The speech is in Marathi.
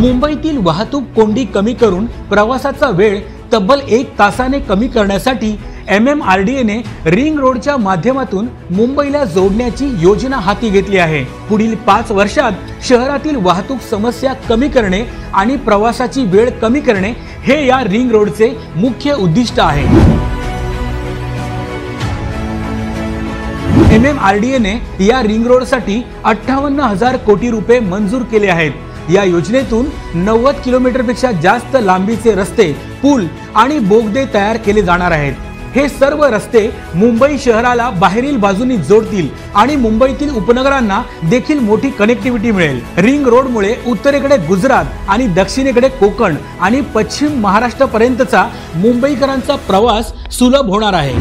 मुंबईतील वाहतूक कोंडी कमी करून प्रवासाचा वेळ तब्बल 1 तासाने कमी करण्यासाठी MMRDA ने रिंग रोडच्या माध्यमातून मुंबईला जोडण्याची योजना हाती घेतली आहे। पुढील 5 वर्षात शहरातील वाहतूक समस्या कमी करणे आणि प्रवासाची वेळ कमी करणे हे या रिंग रोडचे मुख्य उद्दिष्ट आहे। MMRDA ने या रिंग रोडसाठी 58,000 कोटी रुपये मंजूर केले आहेत। या योजनेतून 90 किलोमीटरपेक्षा जास्त लांबीचे रस्ते, पूल आणि बोगदे तयार केले जाणार आहेत। हे सर्व रस्ते मुंबई शहराला बाहेरील बाजूनी जोडतील आणि मुंबईतील उपनगरांना देखील मोठी कनेक्टिव्हिटी मिळेल। रिंग रोडमुळे उत्तरेकडे गुजरात आणि दक्षिणेकडे कोकण आणि पश्चिम महाराष्ट्रापर्यंतचा मुंबईकरांचा प्रवास सुलभ होणार आहे।